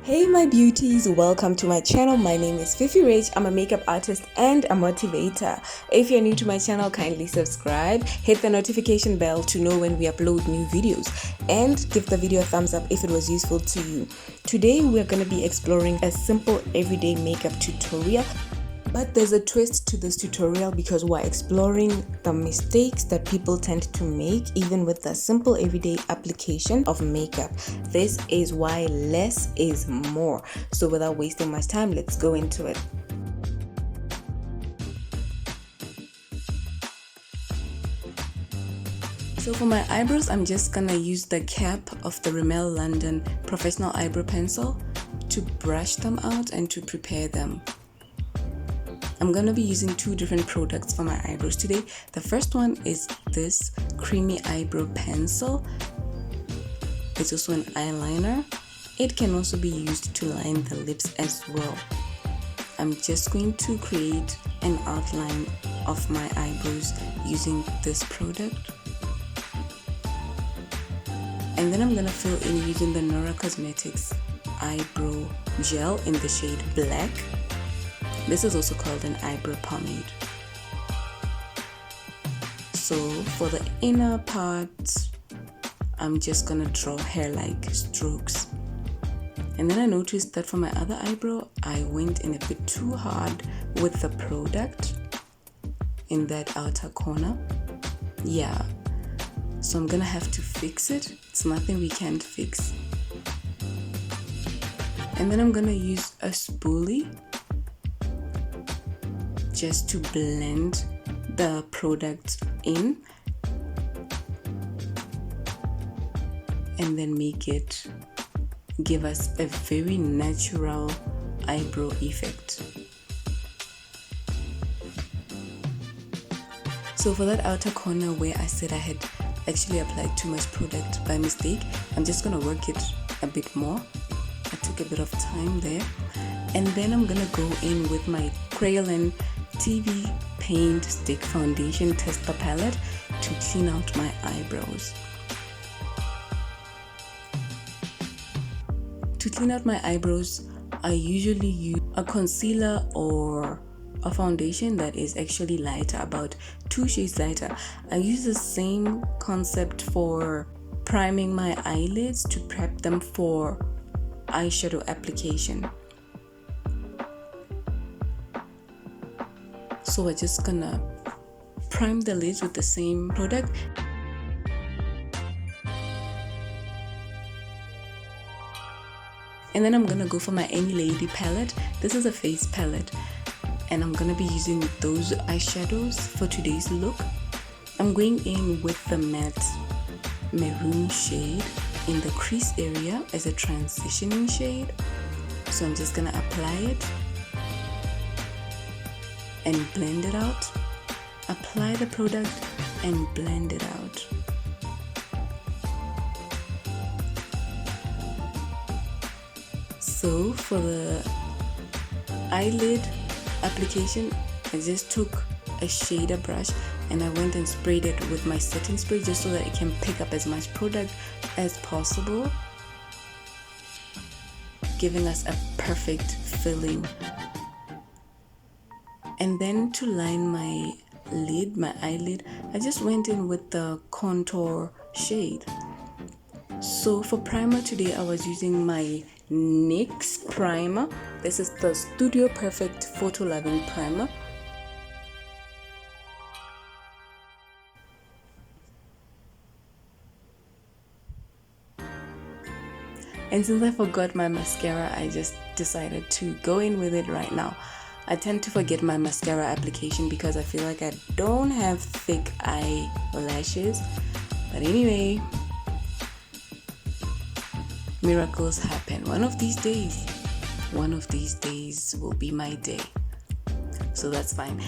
Hey my beauties, welcome to my channel. My name is Fifi. I'm a makeup artist and a motivator. If you're new to my channel, kindly subscribe, hit the notification bell to know when we upload new videos, and give the video a thumbs up if it was useful to you. Today we're going to be exploring a simple everyday makeup tutorial. But there's a twist to this tutorial because we're exploring the mistakes that people tend to make even with the simple everyday application of makeup. This is why less is more. So without wasting much time, let's go into it. So for my eyebrows, I'm just gonna use the cap of the Rimmel London Professional Eyebrow Pencil to brush them out and to prepare them. I'm going to be using two different products for my eyebrows today. The first one is this creamy eyebrow pencil. It's also an eyeliner. It can also be used to line the lips as well. I'm just going to create an outline of my eyebrows using this product. And then I'm going to fill in using the Nora Cosmetics eyebrow gel in the shade Black. This is also called an eyebrow pomade. So for the inner part, I'm just gonna draw hair-like strokes. And then I noticed that for my other eyebrow, I went in a bit too hard with the product in that outer corner. Yeah, so I'm gonna have to fix it. It's nothing we can't fix. And then I'm gonna use a spoolie just to blend the product in and then make it give us a very natural eyebrow effect. So for that outer corner where I said I had actually applied too much product by mistake, I'm just gonna work it a bit more. I took a bit of time there, and then I'm gonna go in with my Crayola TV Paint Stick Foundation Tester Palette to clean out my eyebrows. To clean out my eyebrows, I usually use a concealer or a foundation that is actually lighter, about 2 shades lighter. I use the same concept for priming my eyelids to prep them for eyeshadow application. So we're just gonna prime the lids with the same product. And then I'm gonna go for my Any Lady palette. This is a face palette, and I'm gonna be using those eyeshadows for today's look. I'm going in with the matte maroon shade in the crease area as a transitioning shade. So I'm just gonna apply it and blend it out. Apply the product and blend it out. So for the eyelid application, I just took a shader brush and I went and sprayed it with my setting spray just so that it can pick up as much product as possible, giving us a perfect filling. And then to line my lid, my eyelid, I just went in with the contour shade. So for primer today, I was using my NYX primer. This is the Studio Perfect Photoloving primer. And since I forgot my mascara, I just decided to go in with it right now. I tend to forget my mascara application because I feel like I don't have thick eyelashes. But anyway, miracles happen. One of these days will be my day. So that's fine.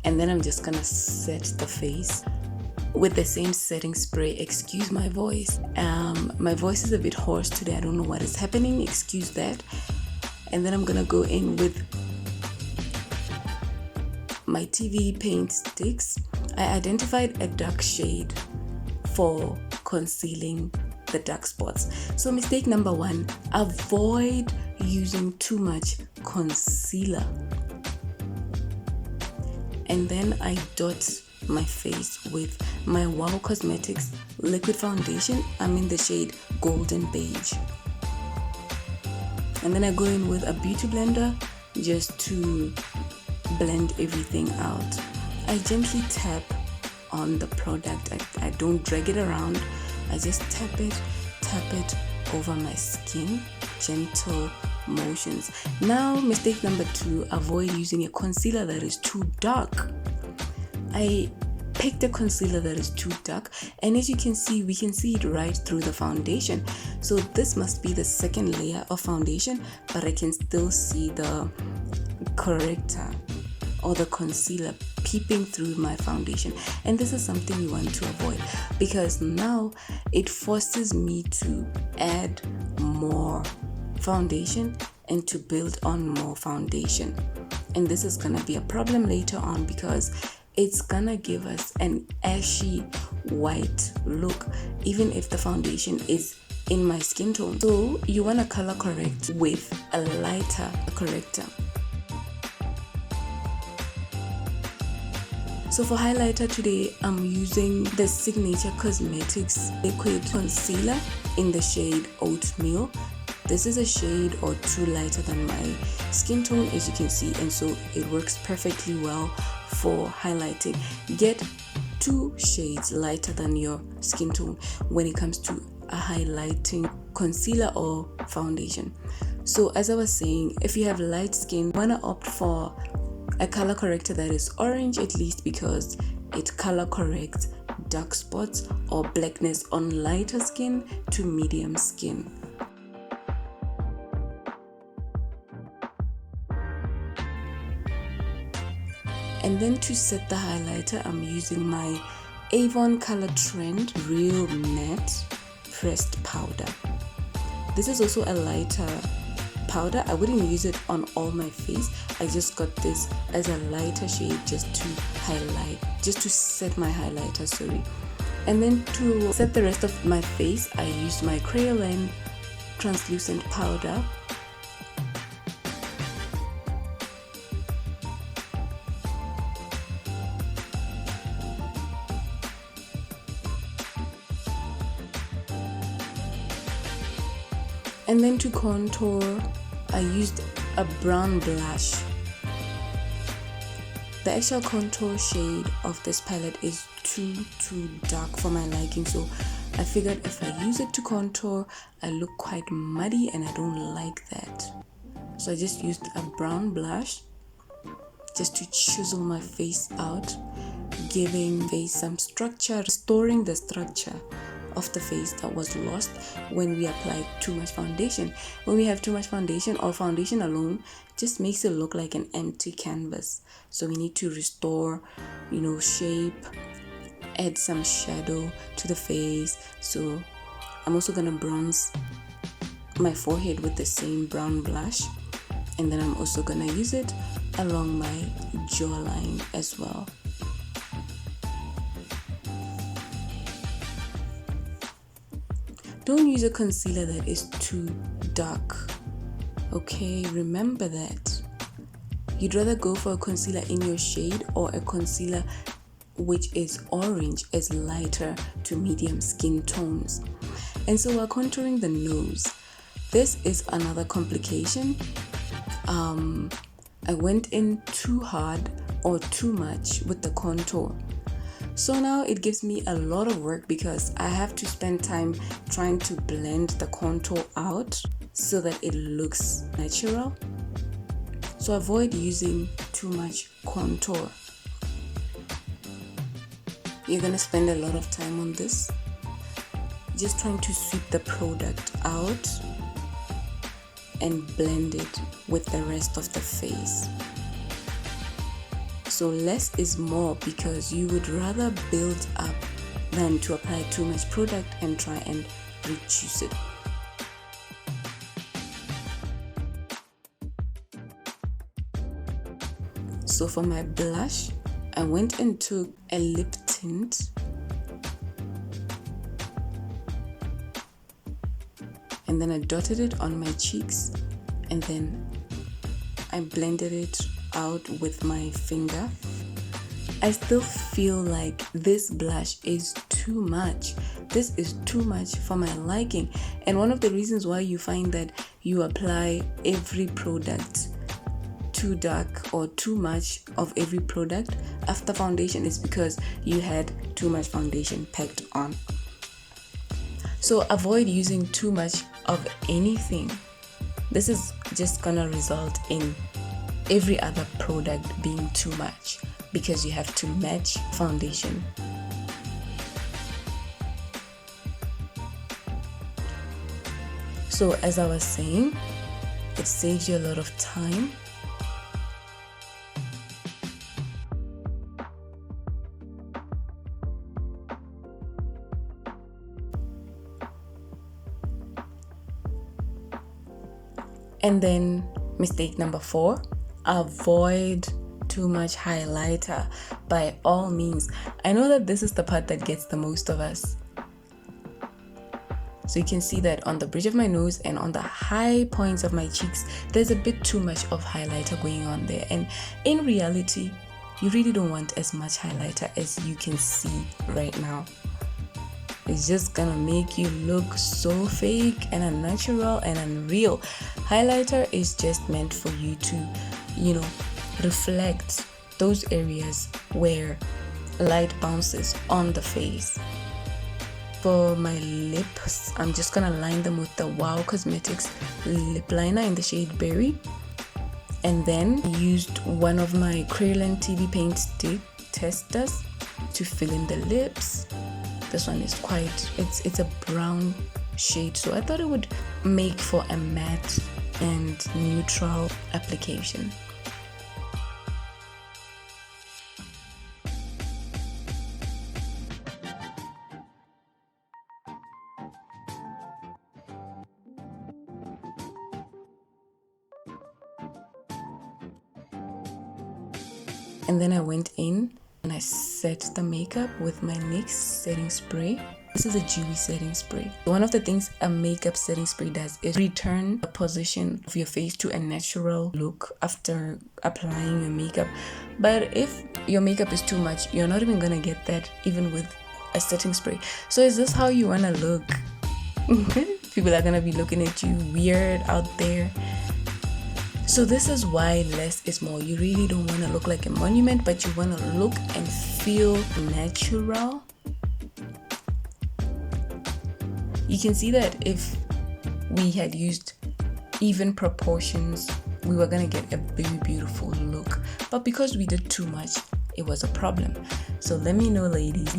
And then I'm just gonna set the face with the same setting spray. Excuse my voice. My voice is a bit hoarse today. I don't know what is happening. Excuse that. And then I'm gonna go in with my TV paint sticks. I identified a dark shade for concealing the dark spots. So mistake number 1, avoid using too much concealer. And then I dot my face with my Wow Cosmetics liquid foundation. I'm in the shade Golden Beige. And then I go in with a beauty blender just to blend everything out. I gently tap on the product. I don't drag it around. I just tap it over my skin, gentle motions. Now, mistake number 2, avoid using a concealer that is too dark. I picked a concealer that is too dark, and as you can see, we can see it right through the foundation. So this must be the second layer of foundation, but I can still see the corrector or the concealer peeping through my foundation, and this is something you want to avoid because now it forces me to add more foundation and to build on more foundation, and this is gonna be a problem later on because it's gonna give us an ashy white look even if the foundation is in my skin tone. So you want to color correct with a lighter corrector. So for highlighter today, I'm using the Signature Cosmetics liquid concealer in the shade Oatmeal. This is a shade or 2 lighter than my skin tone, as you can see, and so it works perfectly well for highlighting. Get 2 shades lighter than your skin tone when it comes to a highlighting concealer or foundation. So as I was saying, if you have light skin, you want to opt for a color corrector that is orange, at least because it color corrects dark spots or blackness on lighter skin to medium skin. And then to set the highlighter, I'm using my Avon Color Trend Real Matte Pressed Powder. This is also a lighter powder. I wouldn't use it on all my face. I just got this as a lighter shade just to highlight, just to set my highlighter, sorry. And then to set the rest of my face, I used my Crayolan translucent powder. And then to contour, I used a brown blush. The actual contour shade of this palette is too dark for my liking, so I figured if I use it to contour, I look quite muddy and I don't like that. So I just used a brown blush just to chisel my face out, giving face some structure, restoring the structure of the face that was lost when we applied too much foundation. When we have too much foundation, or foundation alone just makes it look like an empty canvas. So we need to restore, shape, add some shadow to the face. So I'm also gonna bronze my forehead with the same brown blush, and then I'm also gonna use it along my jawline as well. Don't use a concealer that is too dark. Okay, remember that. You'd rather go for a concealer in your shade or a concealer which is orange, as lighter to medium skin tones. And so while contouring the nose, this is another complication. I went in too hard or too much with the contour. So now it gives me a lot of work because I have to spend time trying to blend the contour out so that it looks natural. So avoid using too much contour. You're gonna spend a lot of time on this, just trying to sweep the product out and blend it with the rest of the face. So less is more because you would rather build up than to apply too much product and try and reduce it. So for my blush, I went and took a lip tint and then I dotted it on my cheeks, and then I blended it out with my finger. I still feel like this blush is too much. This is too much for my liking. And one of the reasons why you find that you apply every product too dark or too much of every product after foundation is because you had too much foundation packed on. So avoid using too much of anything. This is just gonna result in every other product being too much because you have to match foundation. So as I was saying, it saves you a lot of time. And then mistake number 4, avoid too much highlighter by all means. I know that this is the part that gets the most of us. So you can see that on the bridge of my nose and on the high points of my cheeks, there's a bit too much of highlighter going on there. And in reality, you really don't want as much highlighter as you can see right now. It's just gonna make you look so fake and unnatural and unreal. Highlighter is just meant for you to, reflect those areas where light bounces on the face. For my lips, I'm just gonna line them with the Wow Cosmetics lip liner in the shade Berry. And then used one of my Krillin TV paint stick testers to fill in the lips. This one is it's a brown shade, so I thought it would make for a matte and neutral application. And then I went in and I set the makeup with my NYX setting spray. This is a dewy setting spray. One of the things a makeup setting spray does is return the position of your face to a natural look after applying your makeup. But if your makeup is too much, you're not even gonna get that even with a setting spray. So is this how you wanna look? People are gonna be looking at you weird out there. So this is why less is more. You really don't want to look like a monument, but you want to look and feel natural. You can see that if we had used even proportions, we were going to get a very beautiful look. But because we did too much, it was a problem. So let me know, ladies,